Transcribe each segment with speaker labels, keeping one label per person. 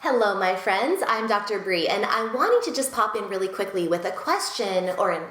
Speaker 1: Hello, my friends. I'm Dr. Bree, and I'm wanting to just pop in really quickly with a question, or an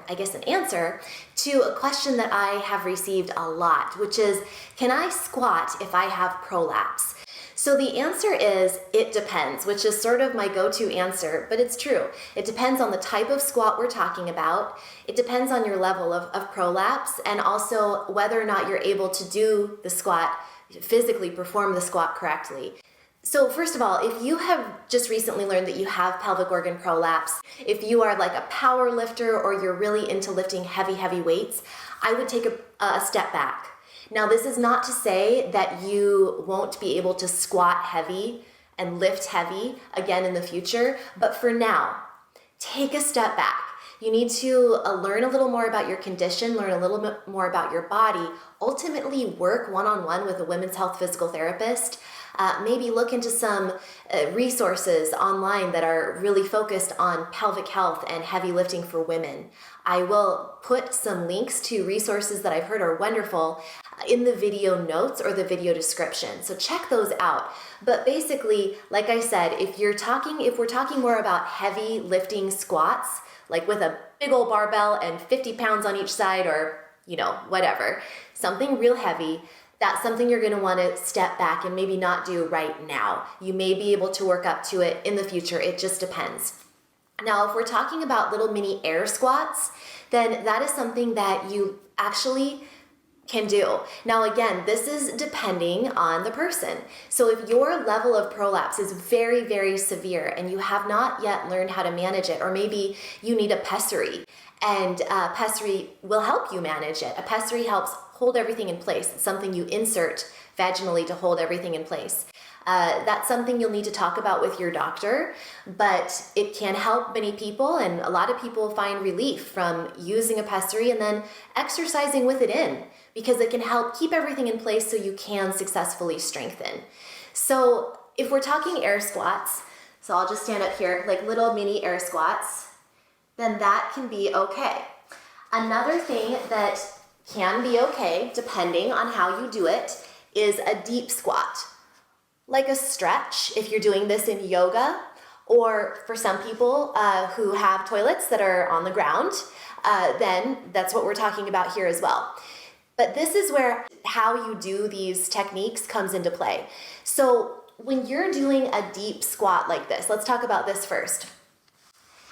Speaker 1: answer, to a question that I have received a lot, which is, can I squat if I have prolapse? So the answer is, it depends, which is sort of my go-to answer, but it's true. It depends on the type of squat we're talking about. It depends on your level of prolapse, and also whether or not you're able to do the squat, physically perform the squat correctly. So first of all, if you have just recently learned that you have pelvic organ prolapse, if you are like a power lifter or you're really into lifting heavy weights, I would take a step back. Now, this is not to say that you won't be able to squat heavy and lift heavy again in the future, but for now, take a step back. You need to learn a little more about your condition, learn a little bit more about your body, ultimately work one-on-one with a women's health physical therapist. Maybe look into some resources online that are really focused on pelvic health and heavy lifting for women. I will put some links to resources that I've heard are wonderful in the video notes or the video description. So check those out. But basically, like I said, if we're talking more about heavy lifting squats, like with a big old barbell and 50 pounds on each side, or whatever, something real heavy, that's something you're going to want to step back and maybe not do right now. You may be able to work up to it in the future. It just depends. Now, if we're talking about little mini air squats, then that is something that you actually can do. Now, again, this is depending on the person. So if your level of prolapse is very severe and you have not yet learned how to manage it, or maybe you need a pessary, and pessary will help you manage it. A pessary helps hold everything in place. It's something you insert vaginally to hold everything in place. That's something you'll need to talk about with your doctor, but it can help many people, and a lot of people find relief from using a pessary and then exercising with it in, because it can help keep everything in place so you can successfully strengthen. So if we're talking air squats, so I'll just stand up here, like little mini air squats, then that can be okay. Another thing that can be okay, depending on how you do it, is a deep squat. Like a stretch, if you're doing this in yoga, or for some people who have toilets that are on the ground, then that's what we're talking about here as well. But this is where how you do these techniques comes into play. So when you're doing a deep squat like this, let's talk about this first.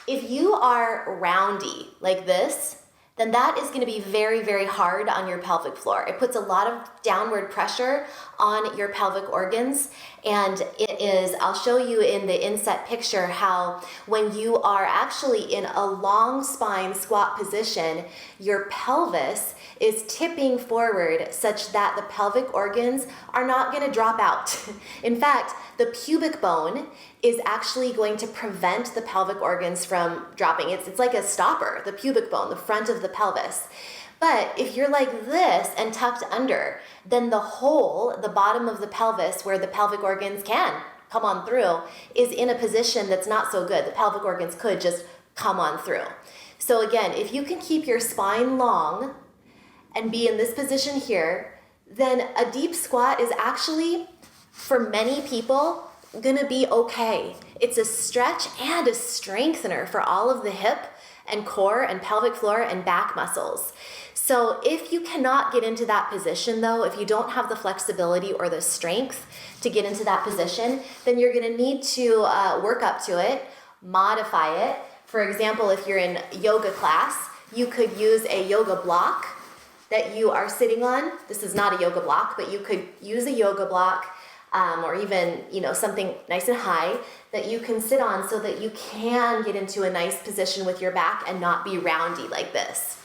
Speaker 1: If you are roundy like this, then that is going to be very hard on your pelvic floor. It puts a lot of downward pressure on your pelvic organs, and I'll show you in the inset picture how when you are actually in a long spine squat position, your pelvis is tipping forward such that the pelvic organs are not going to drop out. In fact, the pubic bone is actually going to prevent the pelvic organs from dropping. It's like a stopper, the pubic bone, the front of the pelvis. But if you're like this and tucked under, then the bottom of the pelvis where the pelvic organs can come on through is in a position that's not so good. The pelvic organs could just come on through. So again, if you can keep your spine long and be in this position here, then a deep squat is actually, for many people, gonna be okay. It's a stretch and a strengthener for all of the hip and core and pelvic floor and back muscles. So if you cannot get into that position though, if you don't have the flexibility or the strength to get into that position, then you're gonna need to work up to it, modify it. For example, if you're in yoga class, you could use a yoga block that you are sitting on. This is not a yoga block, but you could use a yoga block or even something nice and high that you can sit on so that you can get into a nice position with your back and not be roundy like this.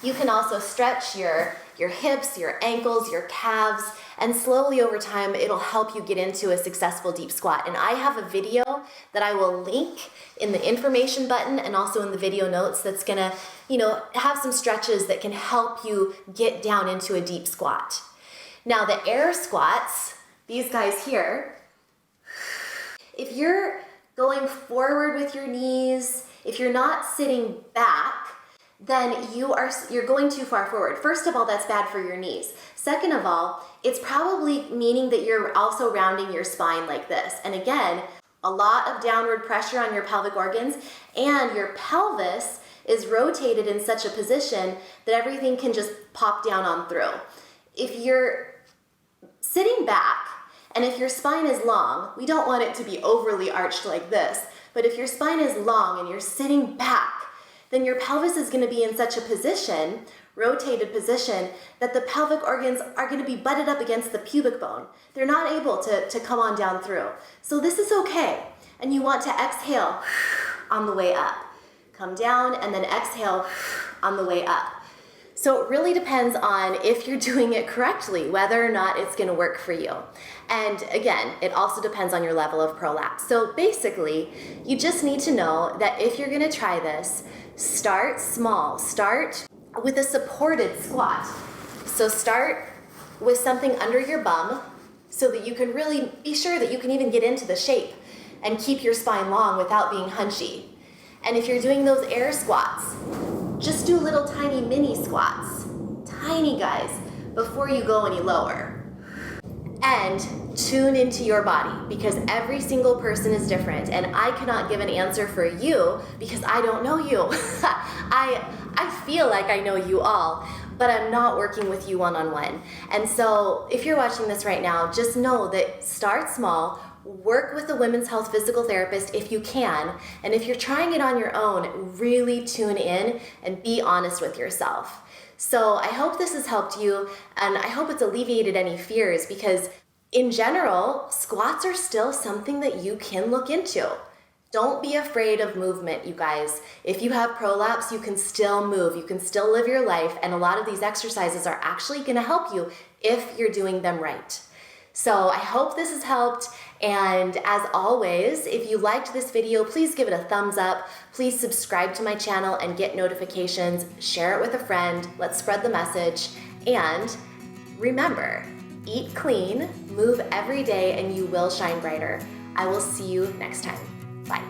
Speaker 1: You can also stretch your hips, your ankles, your calves, and slowly over time it'll help you get into a successful deep squat. And I have a video that I will link in the information button and also in the video notes that's gonna have some stretches that can help you get down into a deep squat. Now the air squats, these guys here, if you're going forward with your knees, if you're not sitting back, then you're going too far forward. First of all, that's bad for your knees. Second of all, it's probably meaning that you're also rounding your spine like this. And again, a lot of downward pressure on your pelvic organs, and your pelvis is rotated in such a position that everything can just pop down on through. If you're sitting back, and if your spine is long, we don't want it to be overly arched like this, but if your spine is long and you're sitting back, then your pelvis is going to be in such a position, rotated position, that the pelvic organs are going to be butted up against the pubic bone. They're not able to come on down through. So this is okay. And you want to exhale on the way up. Come down and then exhale on the way up. So it really depends on if you're doing it correctly, whether or not it's going to work for you. And again, it also depends on your level of prolapse. So basically, you just need to know that if you're going to try this, start small. Start with a supported squat. So start with something under your bum so that you can really be sure that you can even get into the shape and keep your spine long without being hunchy. And if you're doing those air squats, just do little tiny mini squats, tiny guys, before you go any lower. And tune into your body, because every single person is different, and I cannot give an answer for you because I don't know you. I feel like I know you all, but I'm not working with you one-on-one. And so if you're watching this right now, just know that start small. Work with a women's health physical therapist if you can, and if you're trying it on your own, really tune in and be honest with yourself. So I hope this has helped you, and I hope it's alleviated any fears, because in general, squats are still something that you can look into. Don't be afraid of movement, you guys. If you have prolapse, you can still move, you can still live your life, and a lot of these exercises are actually going to help you if you're doing them right. So I hope this has helped, and as always, if you liked this video, please give it a thumbs up. Please subscribe to my channel and get notifications. Share it with a friend. Let's spread the message. And remember, eat clean, move every day, and you will shine brighter. I will see you next time. Bye.